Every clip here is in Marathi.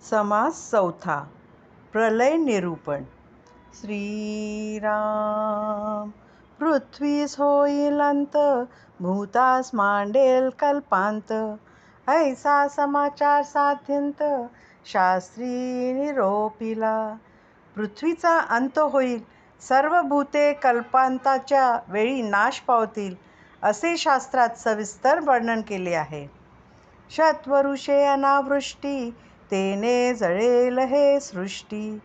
समास चौथा. प्रलय निरूपण. श्रीराम. पृथ्वीस होईल अंत, भूतास मांडेल कल्पांत. ऐसा समाचार साध्यंत, शास्त्री निरोपिला. पृथ्वीचा अंत होईल, सर्व भूते कल्पांताच्या वेळी नाश पावतील, असे शास्त्रात सविस्तर वर्णन केले आहे. शतवरुषे अनावृष्टी, तेने जळेल हे सृष्टी.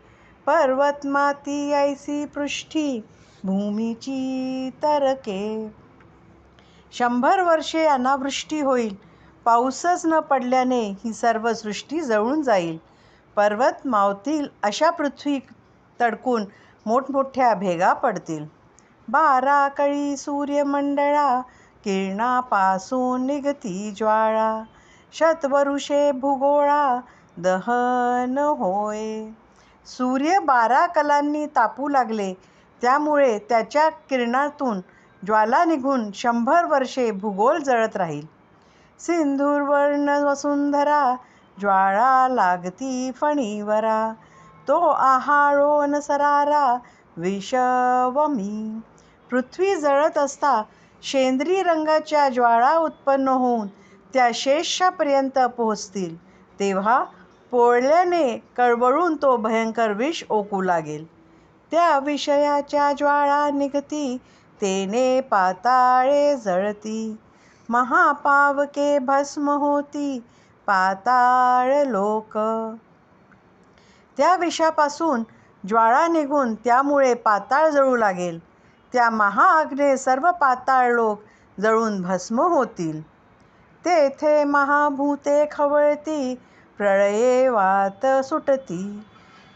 पर्वत माती ऐसी पृष्ठी, भूमीची तरके. 100 वर्षे अनावृष्टी होईल, पाऊसच न पडल्याने ही सर्व सृष्टी जळून जाईल. पर्वत मावतील, अशा पृथ्वी तडकून मोठमोठ्या भेगा पडतील. 12 कळी सूर्यमंडळा, किरणापासून निघती ज्वाळा. शतवरुषे भूगोळा, दहन होय. सूर्य 12 कलांनी तापू लागले, त्यामुळे त्याच्या किरणातून ज्वाला निघून 100 वर्षे भूगोल जळत राहील. सिंधुवर्ण वसुंधरा, ज्वाळा लागती फणीवरा. तो आहाळो न सरारा, विषवमी. पृथ्वी जळत असता शेंद्री रंगाच्या ज्वाळा उत्पन्न होऊन त्या शेषापर्यंत पोहोचतील, तेव्हा पोळल्याने कळवळून तो भयंकर विष ओकू लागेल. त्या विषयाच्या ज्वाळा निघती, तेने पाताळे जळती. महापावके भस्म होती, पाताळ लोक. त्या विषापासून ज्वाळा निघून त्यामुळे पाताळ जळू लागेल. त्या महाअग्ने सर्व पाताळ लोक जळून भस्म होतील. तेथे महाभूते खवळती, प्रळये वात सुटती.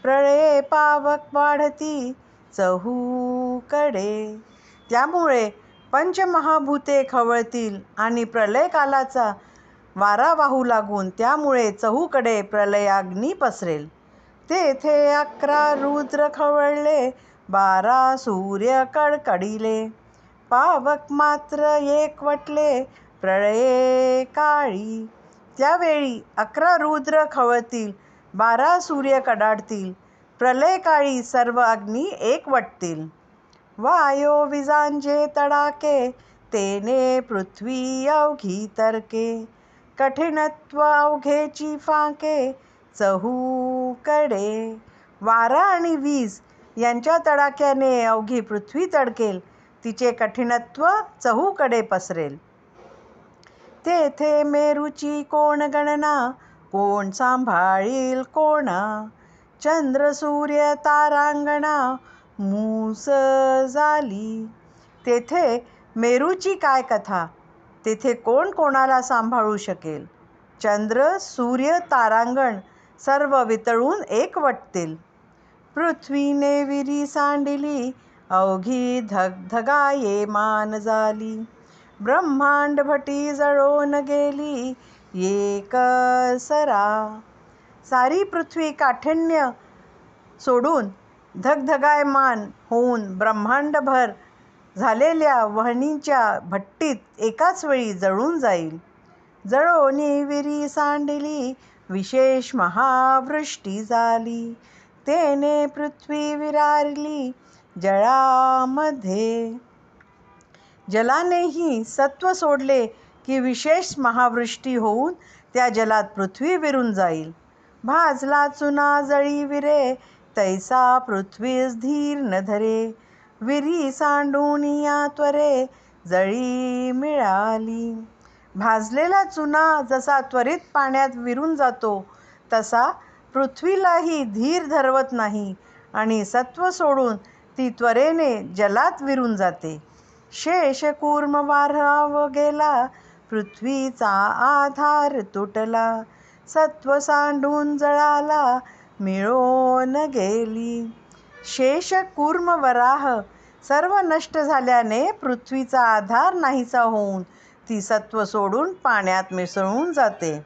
प्रळये पावक वाढती, चहूकडे. त्यामुळे पंचमहाभूते खवळतील आणि प्रलयकालाचा वारा वाहू लागून त्यामुळे चहूकडे प्रलयाग्नी पसरेल. तेथे 11 रुद्र खवळले, 12 सूर्य कडकडिले. पावक मात्र एकवटले, प्रळये काळी. त्यावेळी 11 रुद्र खवळतील, 12 सूर्य कडाडतील, प्रलयकाळी सर्व अग्नी एकवटतील. वायो विजांचे तडाके, तेने पृथ्वी अवघी तरके. कठीणत्व अवघेची फाके, चहूकडे. वारा आणि वीज यांच्या तडाक्याने अवघी पृथ्वी तडकेल, तिचे कठीणत्व चहूकडे पसरेल. तेथे मेरूची कोण गणना, कोण सांभाळील कोणा. चंद्र सूर्य तारांगणा, मूस झाली. तेथे मेरूची काय कथा, तेथे कोण कोणाला सांभाळू शकेल. चंद्र सूर्य तारांगण सर्व वितळून एकवटतील. पृथ्वीने विरी सांडिली, अवघी धगधगाये मान झाली. ब्रह्मांड भटी जळोन गेली, एकसरा. सारी पृथ्वी काठिण्य सोडून धगधगायमान होऊन ब्रह्मांडभर झालेल्या वह्नीच्या भट्टीत एकाच वेळी जळून जाईल. जळोनी विरी सांडिली, विशेष महावृष्टी झाली. तेने पृथ्वी विरारली, जळामध्ये. जलानेही सत्व सोडले की विशेष महावृष्टी होऊन त्या जलात पृथ्वी विरून जाईल. भाजला चुना जळी विरे, तैसा पृथ्वीस धीर न धरे. विरी सांडून या त्वरे, जळी मिळाली. भाजलेला चुना जसा त्वरित पाण्यात विरून जातो, तसा पृथ्वीलाही धीर धरवत नाही आणि सत्व सोडून ती त्वरेने जलात विरून जाते. शेष कूर्म वाराव गेला, पृथ्वीचा आधार तुटला. सत्व सांडून जळाला, मिळून गेली. शेष कूर्म वराह सर्व नष्ट झाल्याने पृथ्वीचा आधार नाहीसा होऊन ती सत्व सोडून पाण्यात मिसळून जाते.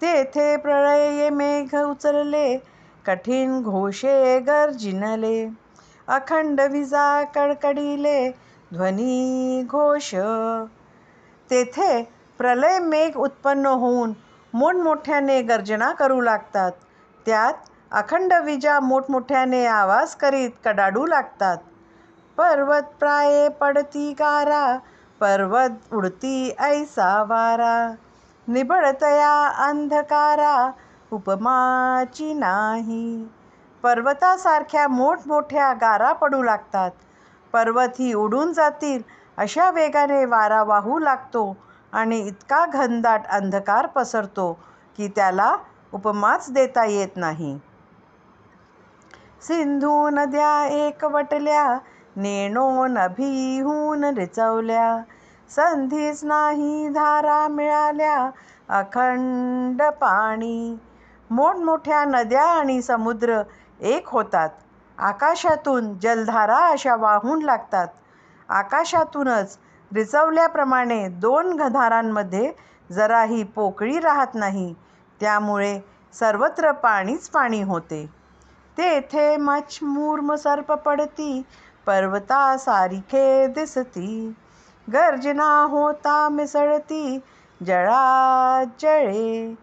तेथे प्रळये मेघ उचलले, कठीण घोषे गर्जिनले. अखंड विजा कडकडिले, ध्वनी घोष. तेथे प्रलय मेघ उत्पन्न होऊन मोठमोठ्याने गर्जना करू लागतात. त्यात अखंड विजा मोठमोठ्याने आवाज करीत कडाडू लागतात. पर्वत प्राये पडती गारा, पर्वत उडती ऐसा वारा. निबळतया अंधकारा, उपमाची नाही. पर्वतासारख्या मोठमोठ्या गारा पडू लागतात. पर्वतही उडून जातील अशा वेगाने वारा वाहू लागतो आणि इतका घनदाट अंधकार पसरतो की त्याला उपमाच देता येत नाही. सिंधू नद्या एकवटल्या, नेणो नभीहून रिचवल्या. संधीच नाही धारा मिळाल्या, अखंड पाणी. मोठमोठ्या नद्या आणि समुद्र एक होतात. आकाशातून जलधारा अशा वाहून लागतात. आकाशातूनच रिचवल्याप्रमाणे दोन धारांमध्ये जराही पोकळी राहत नाही. त्यामुळे सर्वत्र पाणीच पाणी होते. तेथे मच्छमूर्म सर्प पडती, पर्वतासारिखे दिसती. गर्जना होता मिसळती, जळाजळे.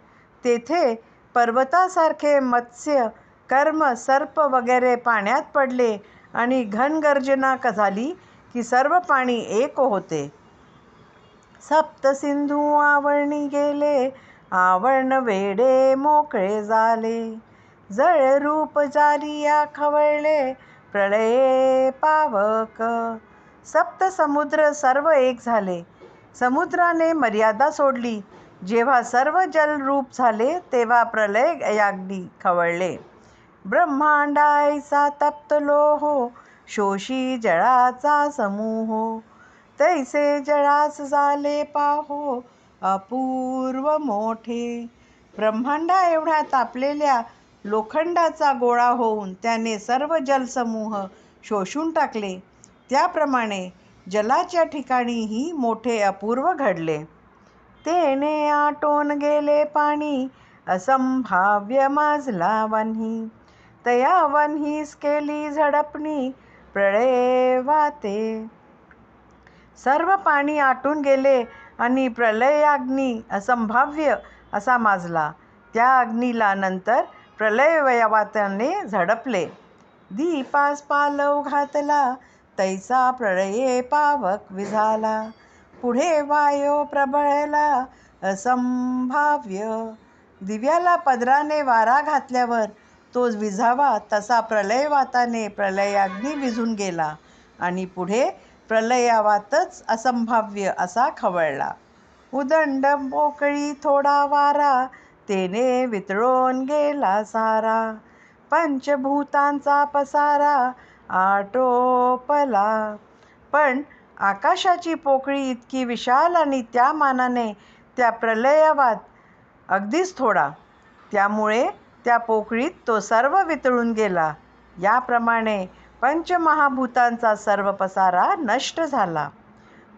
तेथे पर्वतासारखे मत्स्य, कर्म, सर्प वगैरे पाण्यात पडले आणि घनगर्जना झाली की सर्व पाणी एक होते. सप्तसिंधू आवळणी गेले, आवर्ण वेडे मोकळे झाले. जळरूप जालिया खवळले, प्रलये पावक. सप्त समुद्र सर्व एक झाले. समुद्राने मर्यादा सोडली. जेव्हा सर्व जलरूप झाले तेव्हा प्रलय याग्नी खवळले. ब्रह्मांडाचा तप्तलो हो, शोषी जळाचा समूह. तैसे जळास झाले पाहो, अपूर्व मोठे. ब्रह्मांडा एवढ्या तापलेल्या लोखंडाचा गोळा होऊन त्याने सर्व जलसमूह शोषून टाकले. त्याप्रमाणे जलाच्या ठिकाणीही मोठे अपूर्व घडले. तेने आटोन गेले पाणी, असंभाव्य माजला वन्ही. तया वन्हीस केली झडपणी, प्रलये वाते. सर्व पाणी आटून गेले आणि प्रलयाग्नी असंभाव्य असा माजला. त्या अग्नीला नंतर प्रलयवाताने झडपले. दीपास पालव घातला, तैसा प्रलये पावक विझाला. पुढे वायो प्रबळला, असंभाव्य. दिव्याला पदराने वारा घातल्यावर तो विझावा तसा प्रलयवाताने प्रलयाग्नी विझून गेला आणि पुढे प्रलयवातच असंभाव्य असा खवळला. उदंड मोकळी थोडा वारा, तेने वितळून गेला सारा. पंचभूतांचा पसारा आटोपला. पण आकाशाची पोकळी इतकी विशाल आणि त्या मानाने त्या प्रलयवात अगदीच थोडा. त्यामुळे त्या पोकळीत तो सर्व वितळून गेला. याप्रमाणे पंचमहाभूतांचा सर्व पसारा नष्ट झाला.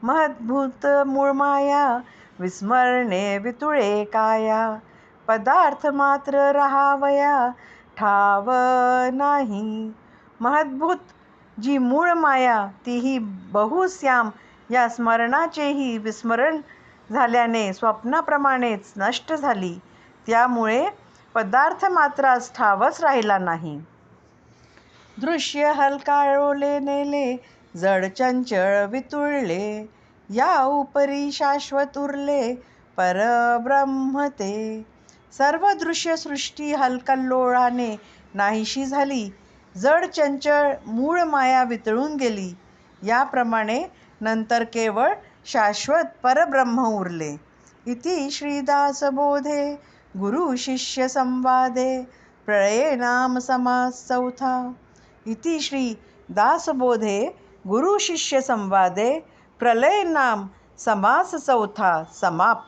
महद्भूत मूळमाया, विस्मरणे वितुळे काया. पदार्थ मात्र राहावया, ठाव नाही. महद्भूत जी मूळ माया तीही बहुश्याम या स्मरणाचेही विस्मरण झाल्याने स्वप्नाप्रमाणेच नष्ट झाली. त्यामुळे पदार्थ मात्रास ठावच राहिला नाही. दृश्य हलकाळोले नेले, जड चंचळ वितुळले. या उपरी शाश्वत उरले, परब्रह्म ते. सर्व दृश्य सृष्टी हलकल्लोळाने नाहीशी झाली. जड चंचळ मूळ माया वितळून गेली. याप्रमाणे नंतर केवळ शाश्वत परब्रह्म उरले. इति श्रीदासबोधे गुरु शिष्य संवादे प्रलये नाम समास चौथा. इति श्री दासबोधे गुरु शिष्य संवादे प्रलय नाम समास चौथा समाप्त.